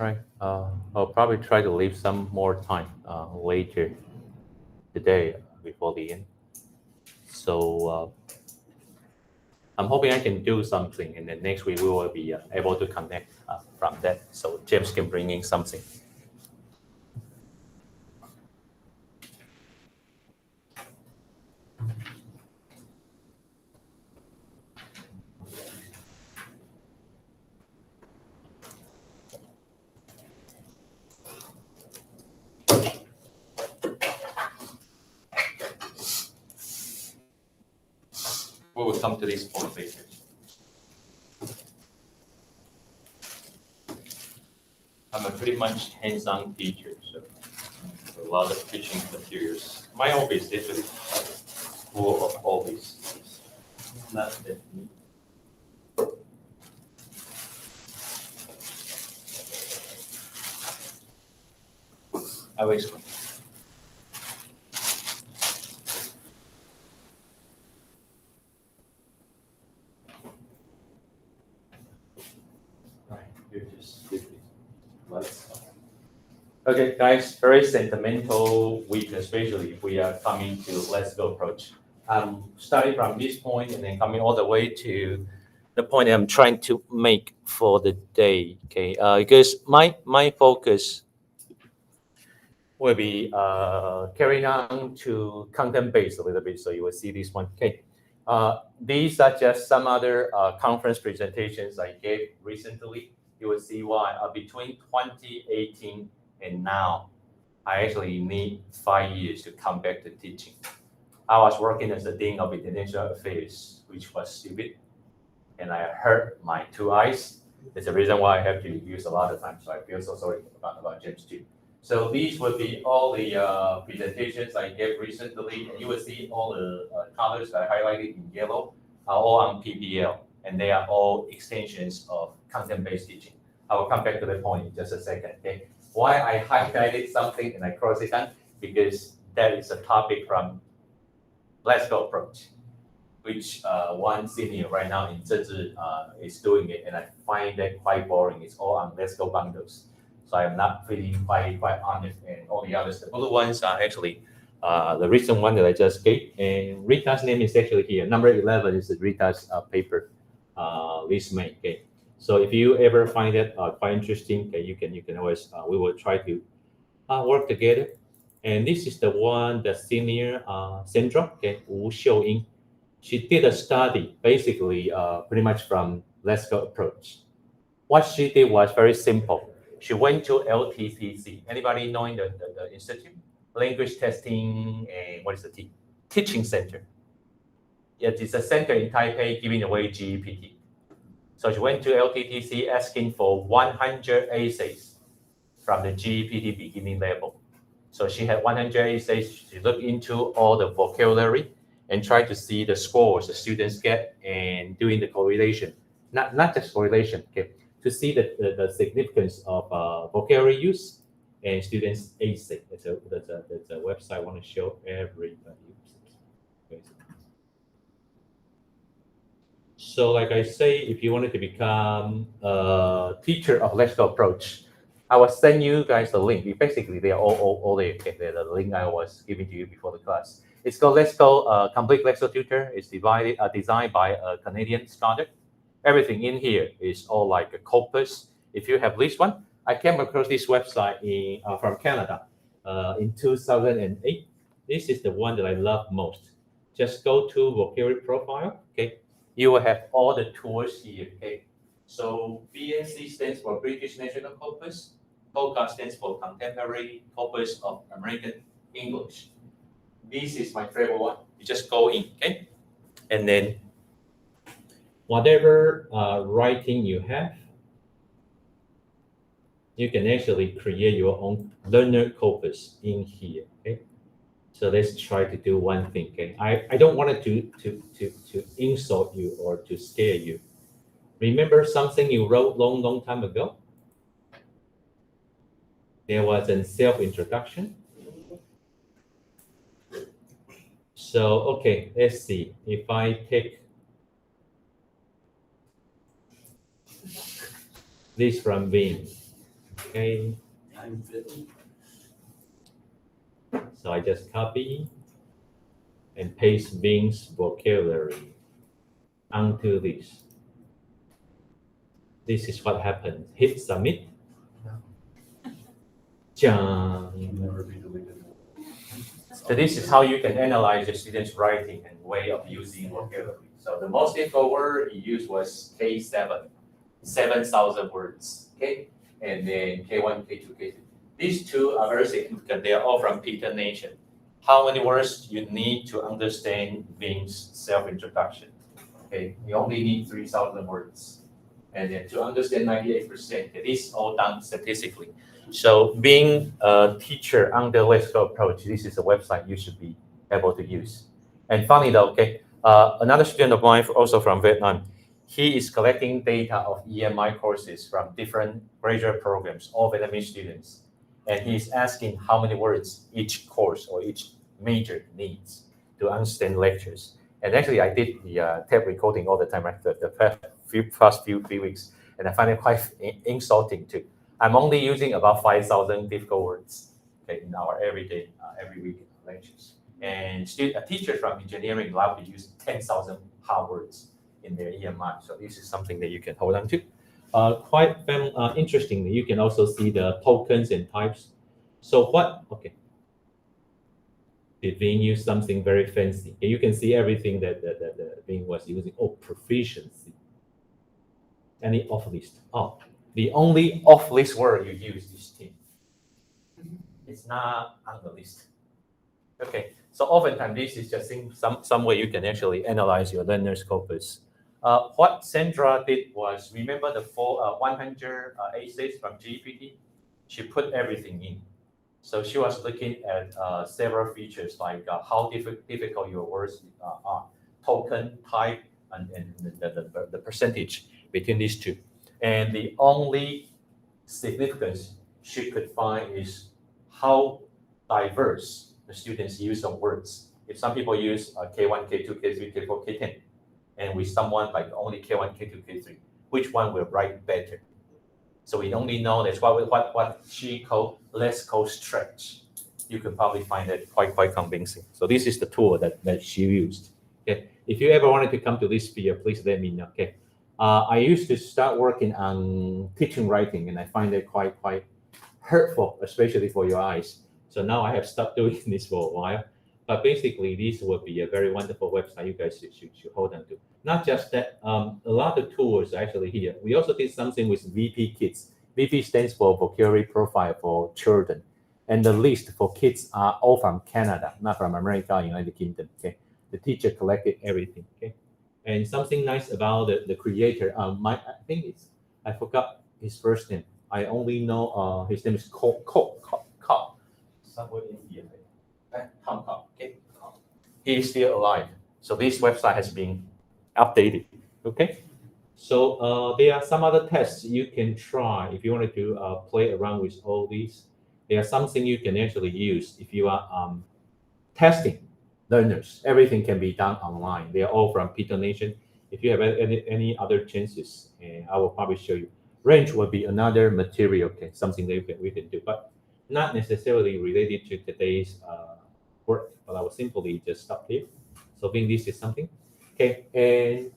Right. I'll probably try to leave some more time later today before the end. So I'm hoping I can do something, and then next week we will be able to connect from that, so James can bring in something. We will come to this point later. I'm a pretty much hands-on teacher, so a lot of teaching materials. My office is really full of all these. Not that neat. I will explain. Okay, guys, very sentimental week, especially if we are coming to Let's Go approach. Starting from this point and then coming all the way to the point I'm trying to make for the day. Okay, because my focus will be carrying on to content based a little bit. So you will see this one. Okay, these are just some other conference presentations I gave recently. You will see why between 2018 and now, I actually need 5 years to come back to teaching. I was working as the Dean of International Affairs, which was stupid, and I hurt my 2 eyes. That's the reason why I have to use a lot of time, so I feel so sorry about James too. So these will be all the presentations I gave recently, and you will see all the colors that I highlighted in yellow are all on PBL, and they are all extensions of content-based teaching. I will come back to the point in just a second, okay? Why I highlighted something and I cross it out, because that is a topic from Let's Go approach, which one senior right now in Zezhi is doing it, and I find that quite boring. It's all on Let's Go bundles. So I'm not feeling quite honest, and all the others. The blue ones are actually the recent one that I just gave, and Rita's name is actually here. Number 11 is Rita's paper, Liz May. Okay. So if you ever find it quite interesting, okay, you can always we will try to work together. And this is the one, the senior Sandra, okay, Wu Xiuying. She did a study basically pretty much from Let's Go approach. What she did was very simple. She went to LTTC. Anybody knowing the institute? Language Testing and what is the T? Teaching Center. Yeah, it's a center in Taipei giving away GEPT. So she went to LTTC asking for 100 essays from the GEPT beginning level. So she had 100 essays. She looked into all the vocabulary and tried to see the scores the students get and doing the correlation. Not just correlation, okay, to see the significance of vocabulary use and students' essay. That's a website I want to show everybody. So like I say, if you wanted to become a teacher of Let's Go approach, I will send you guys the link. Basically, they are all there. Okay, they're the link I was giving to you before the class. It's called Let's Go Complete Let's Go Tutor. It's designed by a Canadian scholar. Everything in here is all like a corpus. If you have this one, I came across this website from Canada in 2008. This is the one that I love most. Just go to vocabulary profile. Okay, you will have all the tools here. Okay, so BNC stands for British National Corpus. COCA stands for Contemporary Corpus of American English. This is my favorite one. You just go in, okay, and then whatever writing you have, you can actually create your own learner corpus in here. Okay, so let's try to do one thing. Okay, I don't want it to insult you or to scare you. Remember something you wrote long time ago? There was a self-introduction. So okay, let's see if I take this from Vin. Okay. So I just copy and paste Bing's vocabulary onto this. This is what happens. Hit submit. So this is how you can analyze the student's writing and way of using vocabulary. So the most difficult word he used was K7, 7,000 words. Okay, and then K1, K2, K3. These two are very significant. They are all from Peter Nation. How many words you need to understand Bing's self-introduction? Okay, you only need 3,000 words. And then to understand 98%, it is all done statistically. So being a teacher under Let's Go approach, this is a website you should be able to use. And funny though, okay, another student of mine, also from Vietnam, he is collecting data of EMI courses from different graduate programs, all Vietnamese students. And he's asking how many words each course or each major needs to understand lectures. And actually, I did the tape recording all the time, right? The past few weeks, and I find it quite insulting too. I'm only using about 5,000 difficult words, okay, in our everyday, every week lectures. And teachers from engineering love to use 10,000 hard words in their EMI. So this is something that you can hold on to. Quite interestingly, you can also see the tokens and types. So what? Okay. Did Bing use something very fancy? You can see everything that Bing was using. Oh, proficiency. Any off list? Oh, the only off list word you use is Tim. It's not on the list. Okay, so oftentimes this is just some way you can actually analyze your learner's corpus. What Sandra did was, remember the 100 essays from GPT? She put everything in. So she was looking at several features like how difficult your words are, token, type, and the percentage between these two. And the only significance she could find is how diverse the students' use of words. If some people use K1, K2, K3, K4, K10, and with someone like only K1, K2, K3, which one will write better? So we only know that's what she called let's call stretch. You can probably find that quite convincing. So this is the tool that she used. Okay, if you ever wanted to come to this sphere, please let me know. Okay, I used to start working on teaching writing, and I find it quite hurtful, especially for your eyes. So now I have stopped doing this for a while. But basically, this would be a very wonderful website you guys should hold on to. Not just that, a lot of tools are actually here. We also did something with VP Kids. VP stands for Vocabulary Profile for Children. And the list for kids are all from Canada, not from America or United Kingdom. Okay, the teacher collected everything. Okay, and something nice about the creator. I think I forgot his first name. I only know his name is Cobb. Somewhere in here. Tom Cobb. Okay, he is still alive. So this website has been updated. Okay, so there are some other tests you can try if you wanted to play around with all these. There are something you can actually use if you are testing learners. Everything can be done online. They are all from Peter Nation. If you have any other chances, I will probably show you. Range will be another material, okay, something that we can do, but not necessarily related to today's work. But I will simply just stop here. So being this is something. Okay, and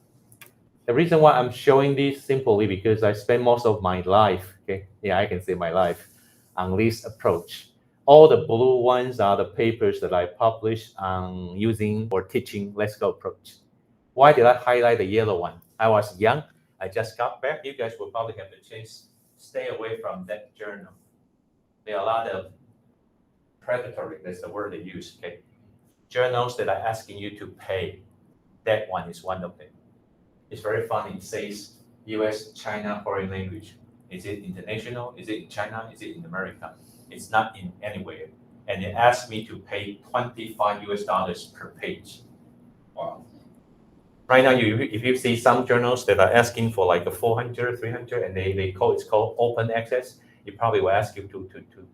the reason why I'm showing this simply because I spend most of my life, okay, yeah, I can say my life, on this approach. All the blue ones are the papers that I published on using or teaching Let's Go approach. Why did I highlight the yellow one? I was young. I just got back. You guys will probably have the chance. Stay away from that journal. There are a lot of predatory, that's the word they use, okay? Journals that are asking you to pay. That one is one of them. It's very funny. It says US, China, foreign language. Is it international? Is it in China? Is it in America? It's not in anywhere. And it asked me to pay $25 US per page. Wow. Right now, if you see some journals that are asking for like a 400, 300, and it's called open access, it probably will ask you to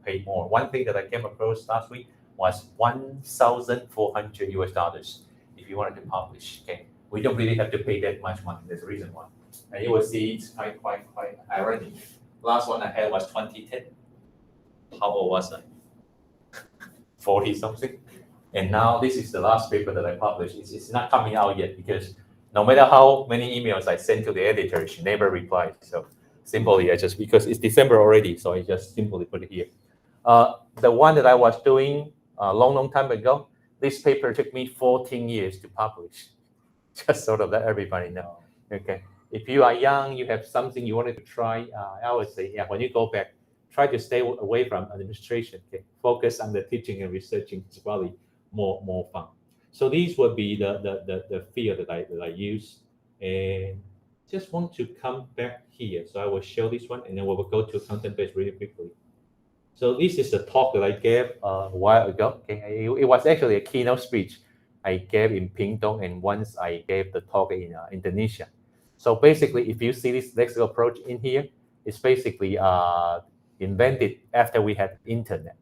pay more. One thing that I came across last week was $1,400 US if you wanted to publish. Okay, we don't really have to pay that much money. There's a reason why, and you will see it's quite ironic. Last one I had was 2010. How old was I? 40 something. And now this is the last paper that I published. It's not coming out yet because no matter how many emails I send to the editor, she never replies. So simply, because it's December already, so I just simply put it here. The one that I was doing a long time ago, this paper took me 14 years to publish. Just sort of let everybody know. Okay. If you are young, you have something you wanted to try, I would say, yeah, when you go back, try to stay away from administration. Okay. Focus on the teaching and researching. It's probably more fun. So these would be the field that I use. And just want to come back here. So I will show this one and then we will go to content base really quickly. So this is the talk that I gave a while ago. Okay, it was actually a keynote speech I gave in Pingtung, and once I gave the talk in Indonesia. So basically, if you see this lexical approach in here, it's basically invented after we had internet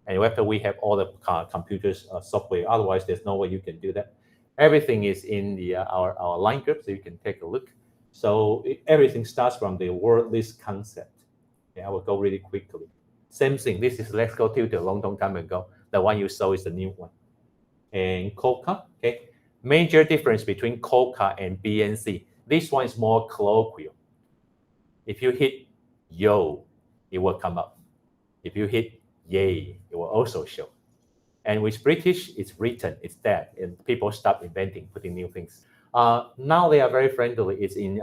and after we have all the computers software. Otherwise, there's no way you can do that. Everything is in the our line group, so you can take a look. So everything starts from the word list concept. Okay, I will go really quickly. Same thing. This is lexical tutor a long time ago. The one you saw is the new one. And COCA, okay. Major difference between COCA and BNC. This one is more colloquial. If you hit yo, it will come up. If you hit yay, it will also show. And with British, it's written, it's that, and people stop inventing, putting new things. Now they are very friendly. It's in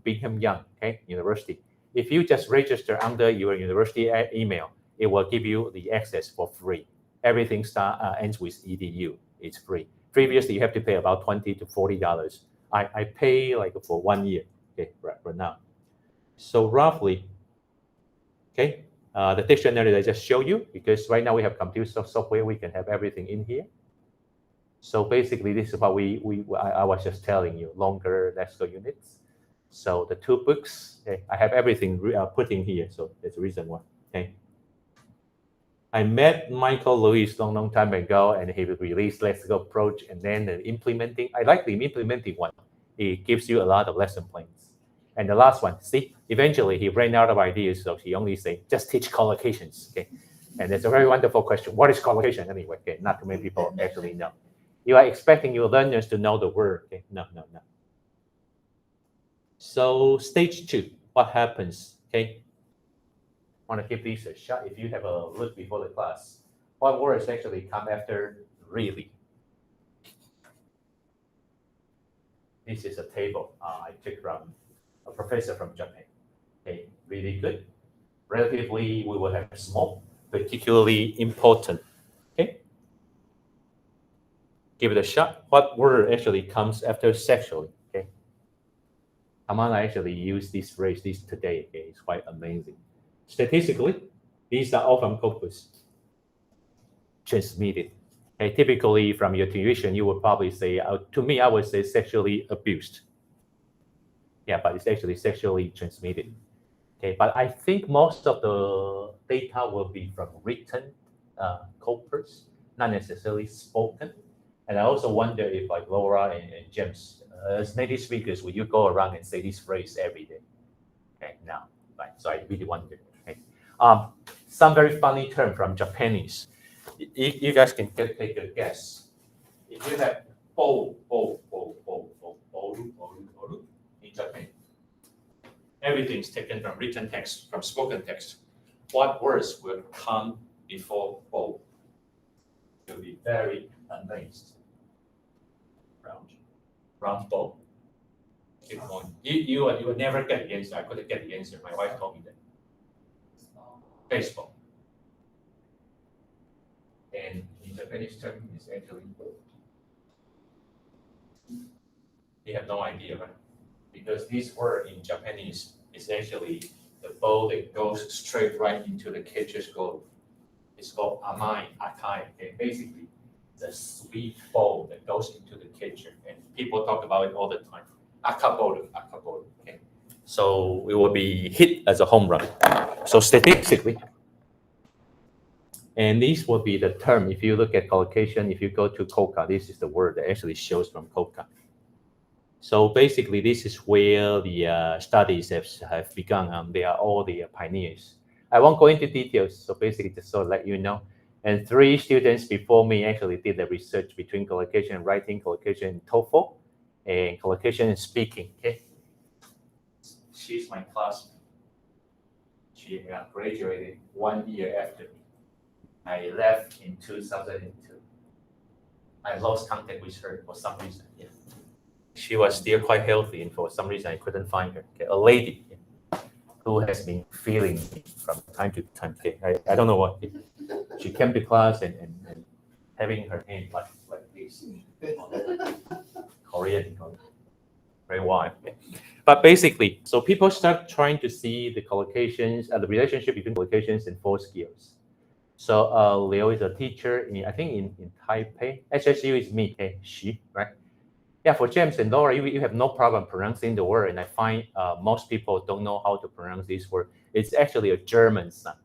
Brigham Young, okay, University. If you just register under your university email, it will give you the access for free. Everything ends with edu. It's free. Previously, you have to pay about $20 to $40. I pay like for 1 year, okay, right now. So roughly, okay, the dictionary that I just showed you, because right now we have computer software, we can have everything in here. So basically, this is what I was just telling you, longer lexical units. So the 2 books, okay, I have everything put in here. So that's the reason why. Okay. I met Michael Lewis long time ago, and he released lexical approach, and then the implementing. I like the implementing one. It gives you a lot of lesson plans. And the last one, see, eventually he ran out of ideas, so he only said, just teach collocations. Okay. And it's a very wonderful question. What is collocation anyway? Okay, not too many people actually know. You are expecting your learners to know the word. Okay, no. So stage 2, what happens? Okay, I want to give this a shot. If you have a look before the class, what words actually come after really? This is a table I took from a professor from Japan. Okay, really good. Relatively, we will have small, particularly important. Okay, give it a shot. What word actually comes after sexually? Okay, Amanda actually used this phrase today. Okay, it's quite amazing. Statistically, these are all from corpus transmitted. Okay, typically from your tuition, you would probably say, to me, I would say sexually abused. Yeah, but it's actually sexually transmitted. Okay, but I think most of the data will be from written corpus, not necessarily spoken. And I also wonder if like Laura and James, as native speakers, will you go around and say this phrase every day? Okay, no, right? So I really wonder. Okay, some very funny term from Japanese. You guys can take a guess. If you have boru in Japan, everything is taken from written text, from spoken text. What words will come before boru? You'll be very amazed. Round bowl. You will never get the answer. I couldn't get the answer. My wife told me that. Baseball. And in Japanese term, it's actually bowl. You have no idea, right? Because this word in Japanese is actually the bowl that goes straight right into the catcher's glove. It's called amai, akai. Okay? Basically, it's a sweet bowl that goes into the catcher, and people talk about it all the time. Akaboru. Okay, so it will be hit as a home run. So statistically, and this will be the term. If you look at collocation, if you go to COCA, this is the word that actually shows from COCA. So basically, this is where the studies have begun. They are all the pioneers. I won't go into details. So basically, just so let you know. And 3 students before me actually did the research between collocation and writing, collocation and TOEFL, and collocation and speaking. Okay. She's my classmate. She graduated 1 year after me. I left in 2002. I lost contact with her for some reason. Yeah. She was still quite healthy, and for some reason I couldn't find her. Okay. A lady who has been feeling me from time to time. Okay. I don't know what. She came to class and having her hand like this. Korean, very wide. Okay. But basically, so people start trying to see the collocations, the relationship between collocations and 4 skills. So Leo is a teacher I think in Taipei. HSU is me, okay, she, right? Yeah, for James and Laura, you have no problem pronouncing the word, and I find most people don't know how to pronounce this word. It's actually a German sound.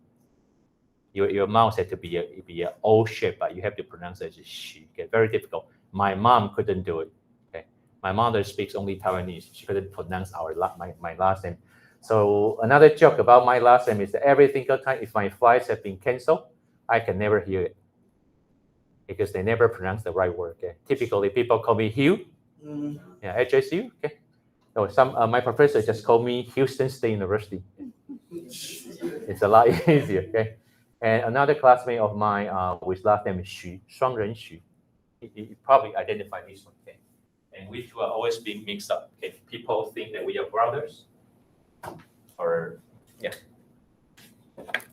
Your mouth had to be a O shape, but you have to pronounce it as she. Okay, very difficult. My mom couldn't do it. Okay, my mother speaks only Taiwanese. She couldn't pronounce my last name. So another joke about my last name is that every single time if my flights have been canceled, I can never hear it because they never pronounce the right word. Okay, typically people call me Hugh. Yeah, HSU. Okay. So my professor just called me Houston State University. It's a lot easier. Okay. And another classmate of mine, with last name is Xu, Shuangren Xu. You probably identify this one. Okay. And we two are always being mixed up. Okay. People think that we are brothers. Or yeah.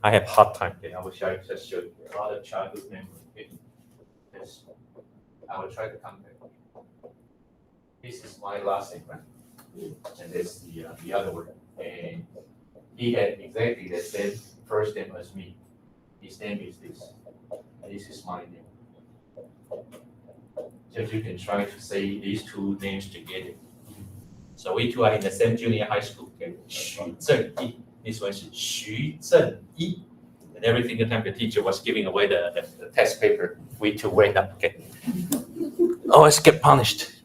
I have hard time. Okay. I will just show you a lot of childhood memory. Okay. Yes. I will try to come back. This is my last name, right? And this is the other one. And he had exactly the same first name as me. His name is this. And this is my name. So you can try to say these 2 names together. So we 2 are in the same junior high school. Okay. Xu Zhengyi. This one is Xu Zhengyi. And every single time the teacher was giving away the test paper, we 2 went up. Okay. Always get punished.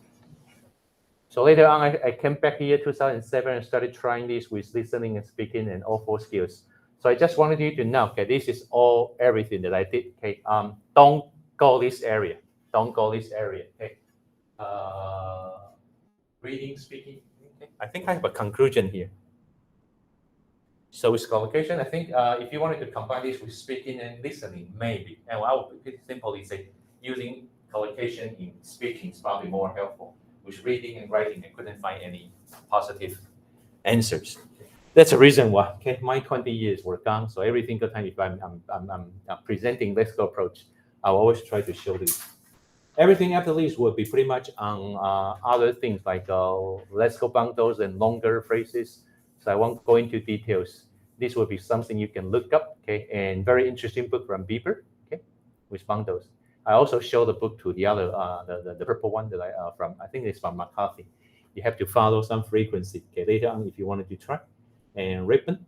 So later on, I came back here 2007 and started trying this with listening and speaking and all 4 skills. So I just wanted you to know, okay, this is everything that I did. Okay, don't go this area. Don't go this area. Okay. Reading, speaking. Okay. I think I have a conclusion here. So with collocation, I think if you wanted to combine this with speaking and listening, maybe. And I would simply say using collocation in speaking is probably more helpful. With reading and writing, I couldn't find any positive answers. That's the reason why. Okay, my 20 years were gone. So every single time if I'm presenting Let's Go approach, I'll always try to show this. Everything after this will be pretty much on other things like Let's Go bundles and longer phrases. So I won't go into details. This will be something you can look up. Okay, and very interesting book from Bieber. Okay, with bundles. I also show the book to the other, the purple one that I think it's from McCarthy. You have to follow some frequency. Okay, later on if you wanted to try. And Ribbon,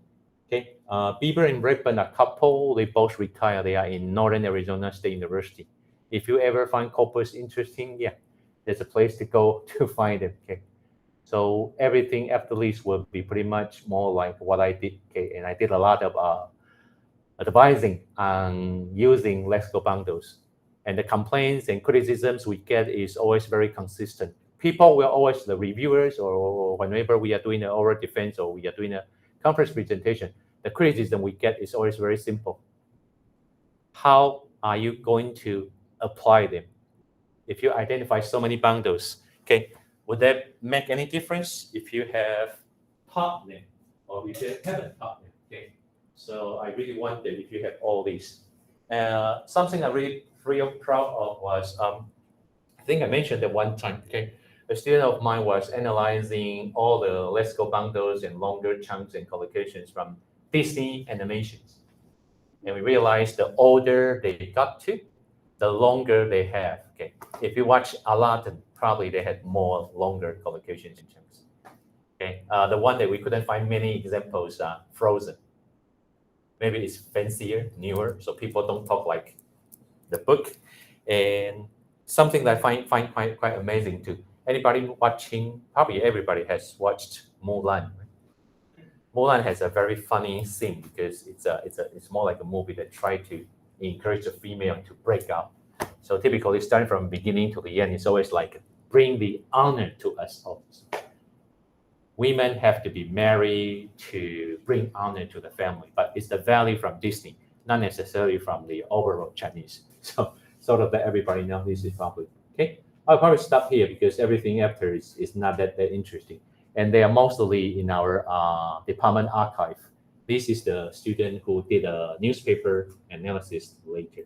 okay, Bieber and Ribbon are couple. They both retire. They are in Northern Arizona State University. If you ever find corpus interesting, yeah, there's a place to go to find them. Okay, so everything after this will be pretty much more like what I did. Okay, and I did a lot of advising on using Let's Go bundles. And the complaints and criticisms we get is always very consistent. People will always, the reviewers or whenever we are doing an oral defense or we are doing a conference presentation, the criticism we get is always very simple. How are you going to apply them? If you identify so many bundles, okay, would that make any difference if you have taught them or if you haven't taught them? Okay, so I really want that if you have all these. Something I really proud of was, I think I mentioned at one time, okay, a student of mine was analyzing all the Let's Go bundles and longer chunks and collocations from Disney animations. And we realized the older they got to, the longer they have. Okay, if you watch Aladdin, probably they had more longer collocations and chunks. Okay, the one that we couldn't find many examples are Frozen. Maybe it's fancier, newer, so people don't talk like the book. And something that I find quite amazing too. Anybody watching? Probably everybody has watched Mulan. Mulan has a very funny scene because it's more like a movie that try to encourage the female to break out. So typically, starting from beginning to the end, it's always like bring the honor to us all. Women have to be married to bring honor to the family, but it's the value from Disney, not necessarily from the overall Chinese. So sort of that everybody knows this is probably okay. I'll probably stop here because everything after is not that interesting. And they are mostly in our department archive. This is the student who did a newspaper analysis later.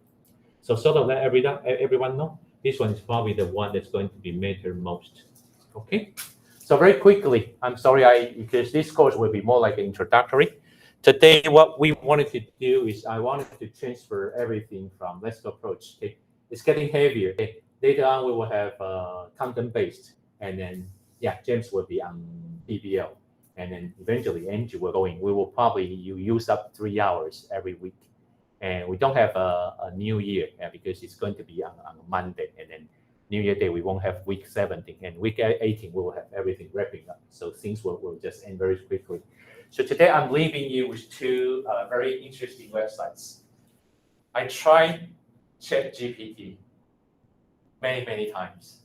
So sort of let everyone know, this one is probably the one that's going to be matter most. Okay. So very quickly, I'm sorry, because this course will be more like an introductory. Today, what we wanted to do is I wanted to transfer everything from Let's Go approach. Okay? It's getting heavier. Okay? Later on, we will have content-based, and then James will be on PBL, and then eventually Angie will go in. We will probably use up 3 hours every week, and we don't have a new year because it's going to be on Monday, and then New Year Day, we won't have week 17, and week 18, we will have everything wrapping up. So things will just end very quickly. So today I'm leaving you with two very interesting websites. I tried ChatGPT many times,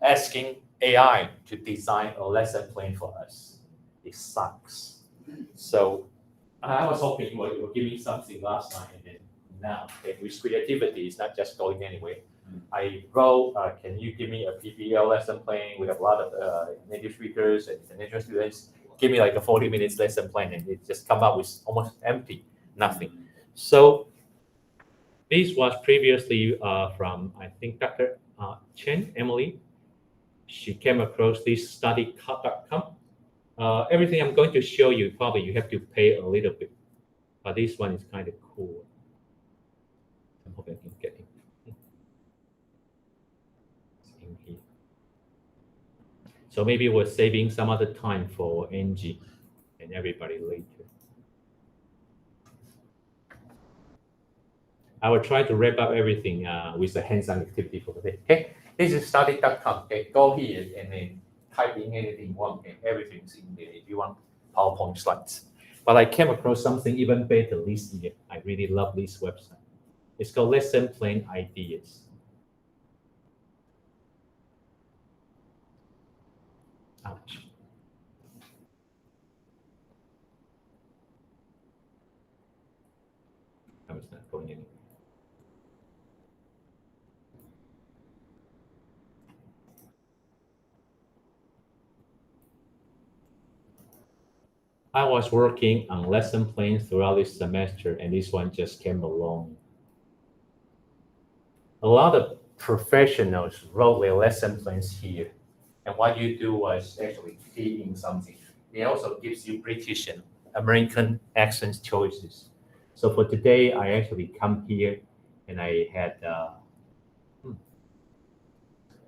asking AI to design a lesson plan for us. It sucks. So I was hoping you will give me something last time, and then now, with creativity, it's not just going anywhere. I wrote, can you give me a PBL lesson plan? We have a lot of native speakers and international students. Give me like a 40 minutes lesson plan, and it just come up with almost empty, nothing. So this was previously from, I think, Dr. Chen, Emily. She came across this study.com. Everything I'm going to show you, probably you have to pay a little bit, but this one is kind of cool. I hope I can get it. In here. So maybe we're saving some other time for Angie and everybody later. I will try to wrap up everything with a hands-on activity for today. Okay, this is study.com. Okay, go here and then type in anything you want, and everything's in there if you want PowerPoint slides. But I came across something even better this year. I really love this website. It's called Lesson Plan Ideas. Ouch. I was not going anywhere. I was working on lesson plans throughout this semester, and this one just came along. A lot of professionals wrote their lesson plans here, and what you do was actually key in something. It also gives you British and American accent choices. So for today, I actually come here and I had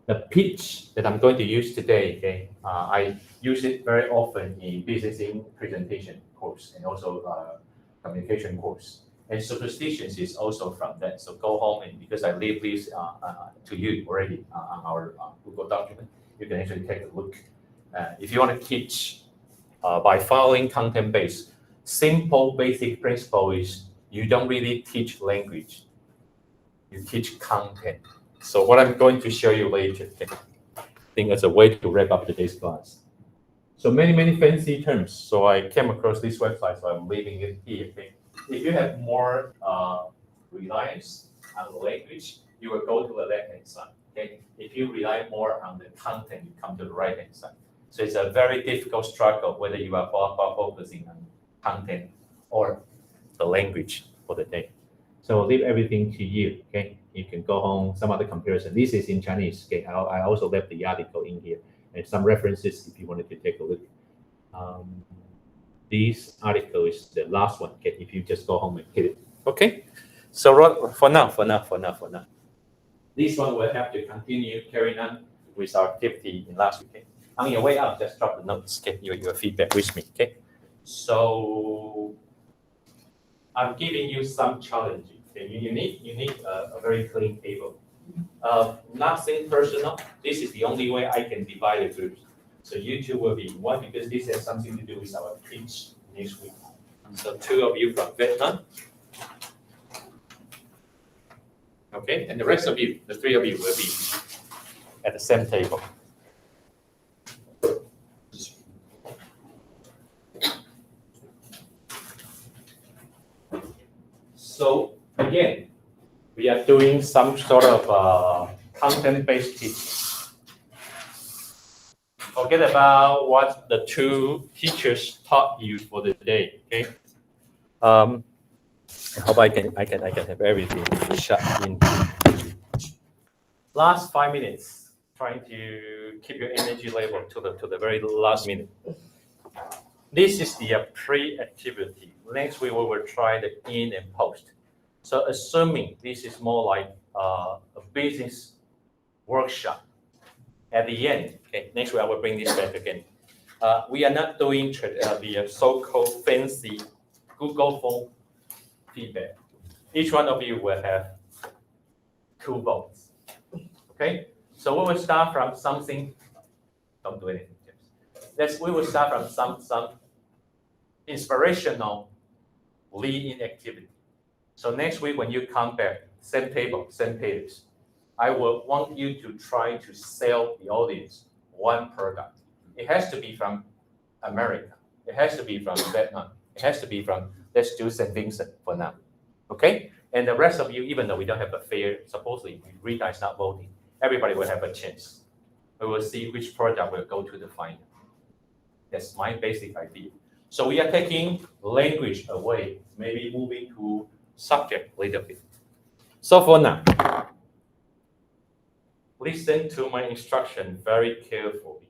the pitch that I'm going to use today. Okay, I use it very often in business presentation course and also communication course. And superstitions is also from that. So go home, and because I leave this to you already on our Google document, you can actually take a look. If you want to teach by following content-based, simple basic principle is you don't really teach language, you teach content. So what I'm going to show you later, okay, I think it's a way to wrap up today's class. So many fancy terms. So I came across this website, so I'm leaving it here. Okay. If you have more reliance on the language, you will go to the left-hand side. Okay. If you rely more on the content, you come to the right-hand side. So it's a very difficult struggle whether you are focusing on content or the language for the day. So I'll leave everything to you. Okay. You can go home, some other comparison. This is in Chinese. Okay, I also left the article in here and some references if you wanted to take a look. This article is the last one. Okay, if you just go home and hit it. Okay, so for now, this one will have to continue carrying on with our activity in last week. Okay? On your way out, just drop the notes. Okay, your feedback with me. Okay, so I'm giving you some challenges. Okay? You need a very clean table. Nothing personal. This is the only way I can divide the groups. So you two will be one because this has something to do with our pitch next week. So 2 of you from Vietnam. Okay, and the rest of you, the 3 of you will be at the same table. So again, we are doing some sort of content-based teaching. Forget about what the 2 teachers taught you for the day. Okay. I hope I can have everything shut in. Last 5 minutes, trying to keep your energy level to the very last minute. This is the pre-activity. Next week we will try the in and post. So assuming this is more like a business workshop. At the end, okay, next week I will bring this back again. We are not doing the so-called fancy Google form feedback. Each one of you will have 2 votes. Okay, so we will start from something. Don't do anything, James. We will start from some inspirational lead-in activity. So next week when you come back, same table, same pages, I will want you to try to sell the audience one product. It has to be from America. It has to be from Vietnam. It has to be from, let's do St. Vincent for now. Okay? And the rest of you, even though we don't have a fair, supposedly Rita is not voting, everybody will have a chance. We will see which product will go to the final. That's my basic idea. So we are taking language away, maybe moving to subject a little bit. So for now, listen to my instruction very carefully.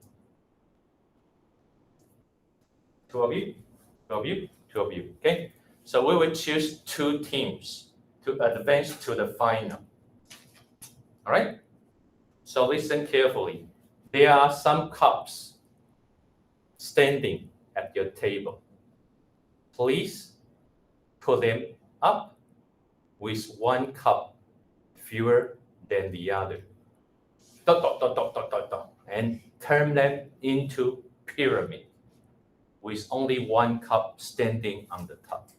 2 of you, 2 of you, 2 of you, okay? So we will choose 2 teams to advance to the final. All right? So listen carefully. There are some cups standing at your table. Please put them up with 1 cup fewer than the other. And turn them into pyramid with only 1 cup standing on the top.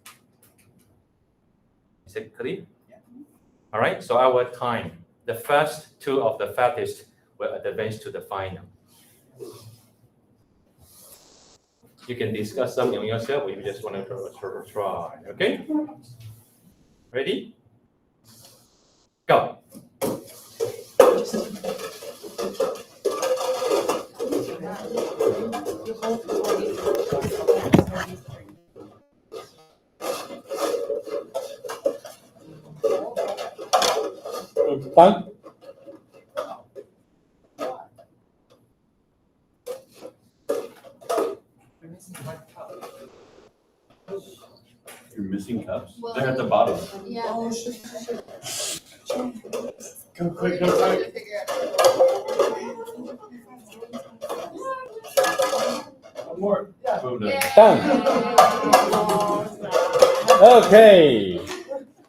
Is it clear? Yeah. All right, so our time, the first 2 of the fattest will advance to the final. You can discuss something on yourself if you just want to try, okay? Ready? Go. Fun? You're missing cups? They're at the bottom. Yeah. Oh, shit. Go quick, go quick. One more. Yeah. Boom, Done. Okay.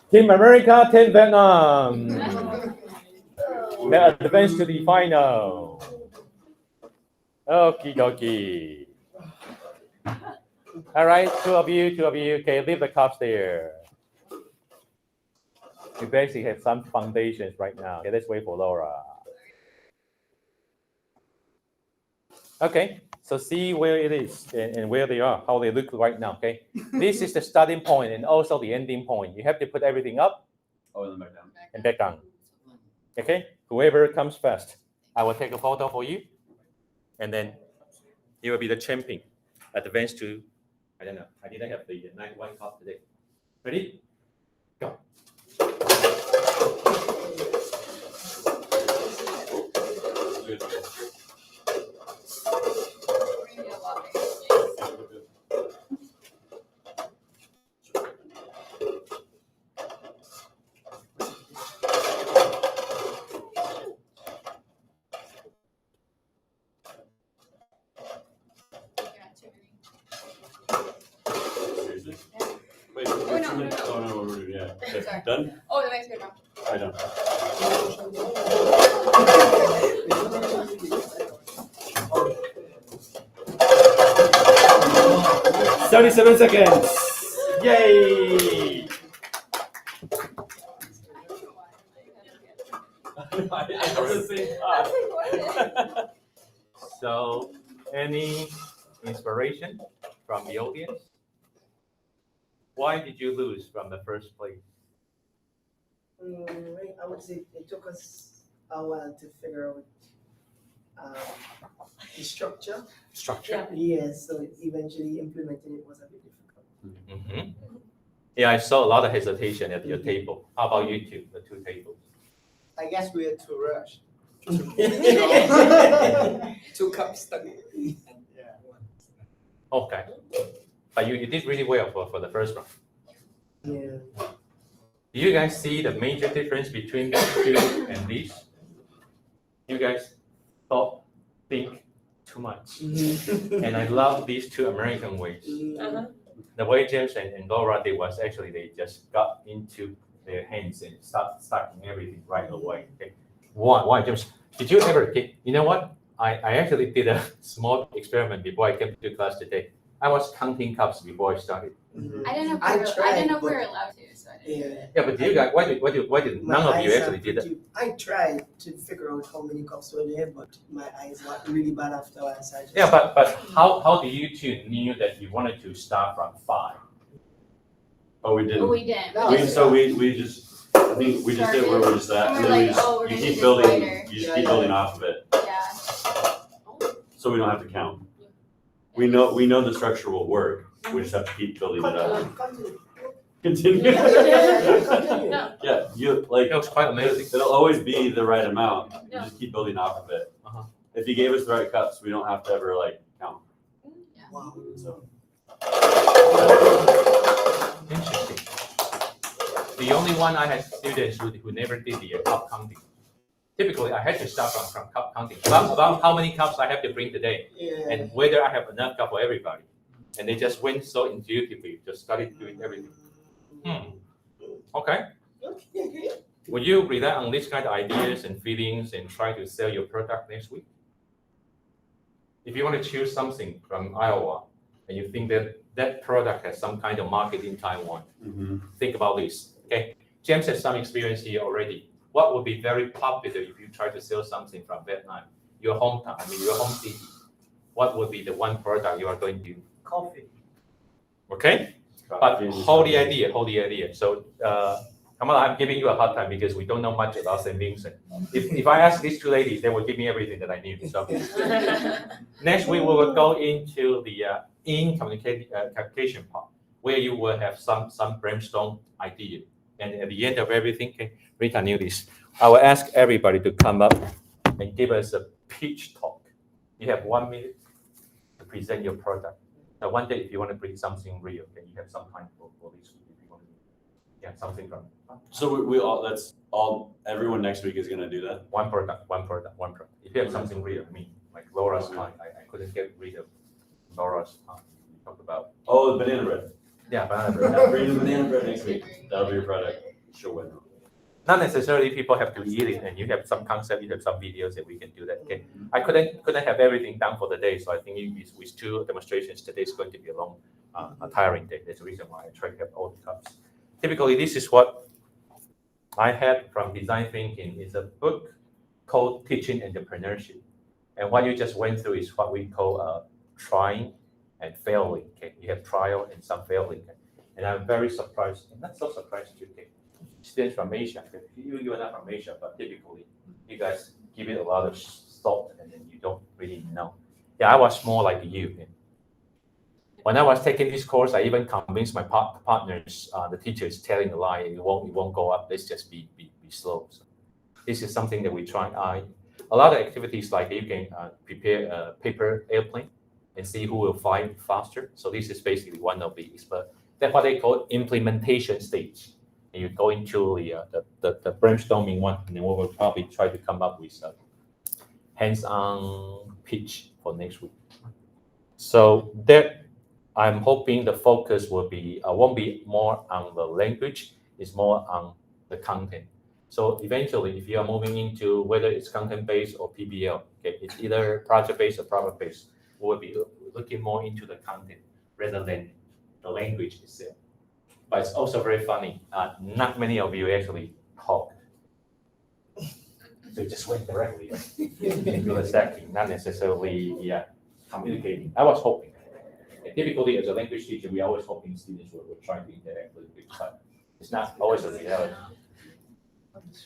Team America, Team Vietnam. They advance to the final. Okie dokie. All right, 2 of you. Okay, leave the cups there. You basically have some foundations right now. Okay, let's wait for Laura. Okay, so see where it is and where they are, how they look right now. Okay, this is the starting point and also the ending point. You have to put everything up. Oh, and then back down. And back down. Okay, whoever comes first, I will take a photo for you, and then you will be the champion. Advance to, I don't know, I didn't have the 91 cup today. Ready? Go. Good. Seriously? Wait, Oh, no. Oh, no, yeah. Sorry. Done? Oh, the next one. I don't. $77 seconds. Yay! I have the same thought. So, any inspiration from the audience? Why did you lose from the first place? I would say it took us a while to figure out the structure. Structure. Yes, so eventually implementing it was a bit difficult. Mm-hmm. Yeah, I saw a lot of hesitation at your table. How about you two, the two tables? I guess we are too rushed. 2 cups stuck. Okay. But you did really well for the first round. Yeah. Do you guys see the major difference between these two and these? You guys think too much. And I love these two American ways. The way James and Laura did was actually they just got into their hands and start starting everything right away. Okay. One, James, did you ever get, you know what? I actually did a small experiment before I came to class today. I was counting cups before I started. I don't know if we were allowed to, so I didn't. Yeah. Yeah, but you guys, why did none of you actually did it? I tried to figure out how many cups were there, but my eyes were really bad afterwards. Yeah, but how do you two knew that you wanted to start from 5? Oh, we didn't. We didn't. No, We We, just, so we just, I think we just did where we're just at, And and we're then we like, just, oh, we're you gonna keep do building, this later. you just keep building off of it, yeah. so we don't have to count. We know the structure will work, we just have to keep building it up. Continue. No. Yeah, you, like, It was quite amazing. it'll always be the right amount, you Yeah. just keep building off of it. Uh-huh. If you gave us the right cups, we don't have to ever like count, Yeah. Wow. so. Interesting. The only one I had students who never did the cup counting. Typically, I had to start from cup counting. About how many cups I have to bring today, Yeah. and whether I have enough cup for everybody. And they just went so intuitively, just started doing everything. Okay. Okay. Will you rely on these kind of ideas and feelings and try to sell your product next week? If you want to choose something from Iowa and you think that that product has some kind of market in Taiwan, think about this. Okay, James has some experience here already. What would be very popular if you try to sell something from Vietnam, your hometown, your home city? What would be the one product you are going to? Coffee. Okay, but hold the idea. So, Kamala, I'm giving you a hard time because we don't know much about St. Vincent. If I ask these two ladies, they will give me everything that I need. So next week we will go into the communication part, where you will have some brainstorm idea, and at the end of everything, okay, Rita knew this. I will ask everybody to come up and give us a pitch talk. You have 1 minute to present your product. Now, one day, if you want to bring something real, then you have some time for this week. If you want to, yeah, something from So we all, that's all, everyone next week is gonna do that? one product. If you have something real, like Laura's time, I couldn't get rid of Laura's time. We talked about, Oh, the banana bread. yeah, banana. Bring the banana bread next week, that'll be your product, sure win. Not necessarily people have to eat it, and you have some concept, you have some videos that we can do that. Okay, I couldn't have everything done for the day, so I think with 2 demonstrations today is going to be a long, a tiring day. That's the reason why I try to have all the cups. Typically, this is what I had from design thinking. It's a book called Teaching Entrepreneurship, and what you just went through is what we call trying and failing. Okay, you have trial and some failing, and I'm very surprised, and not so surprised too. Okay. Students from Asia, you are not from Asia, but typically you guys give it a lot of thought and then you don't really know. Yeah, I was more like you. When I was taking this course, I even convinced my partners, the teachers, telling a lie, it won't go up. Let's just be slow. So this is something that we try. A lot of activities like you can prepare a paper airplane and see who will fly faster. So this is basically one of these, but that's what they call implementation stage. And you go into the brainstorming one, and then we will probably try to come up with a hands-on pitch for next week. So that I'm hoping the focus will be won't be more on the language, it's more on the content. So eventually, if you are moving into whether it's content-based or PBL, okay, it's either project-based or product-based, we'll be looking more into the content rather than the language itself. But it's also very funny. Not many of you actually talk. So you just went directly into the stacking, not necessarily communicating. I was hoping. Typically, as a language teacher, we always hoping students will try to interact with it, but it's not always a reality.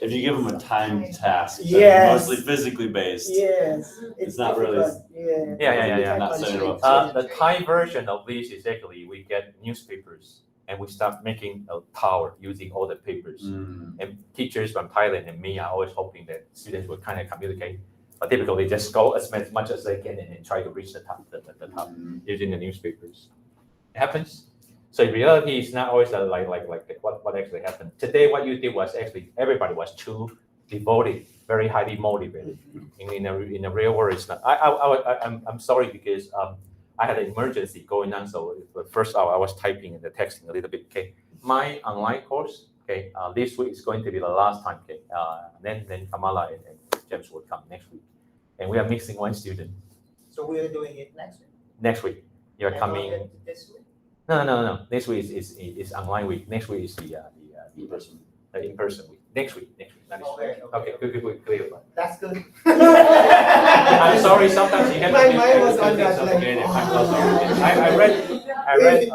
If you give them a timed task, that's Yes. mostly physically based. Yes. It's not really- difficult, Yeah. Not setting it up. The Thai version of this is actually we get newspapers and we start making a tower using all the papers. Mm. And teachers from Thailand and me are always hoping that students will kind of communicate, but typically just go as much as they can and try to reach the top using the newspapers. It happens. So in reality, it's not always like what actually happened. Today, what you did was actually everybody was too devoted, very highly motivated. In the real world, it's not. I'm sorry because I had an emergency going on, so the first hour I was typing and texting a little bit. Okay, my online course. Okay, this week is going to be the last time. Okay, then Kamala and James will come next week, and we are missing one student So we are doing it next week. next week. You're And coming. not this week. No. Next week is online week. Next week is the in-person week. Next week, not this week. Okay. Okay, good, clear. That's good. I'm sorry, sometimes you have My to do mind was on things that, like- together. I'm so sorry. I read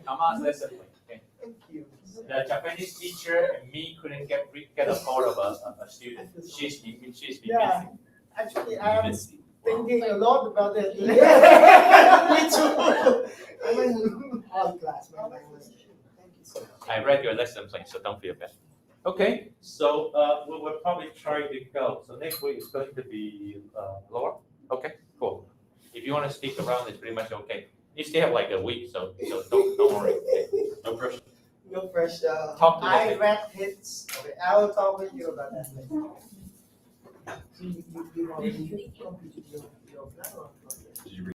Kama's lesson plan. Okay. Thank you. The Japanese teacher and me couldn't get a hold of a student. She's been Yeah. missing. Actually, I am Missing. thinking a lot about it. Me too. I went all class. My mind was. Thank you so much. I read your lesson plan, so don't feel bad. Okay, so we will probably try to go. So next week is going to be Laura. Okay, cool. If you want to stick around, it's pretty much okay. You still have like a week, so don't worry. Okay. No pressure. No pressure. Talk to I them. read hits. Okay, I will talk with you about that later. You already completed your plan or not? Did you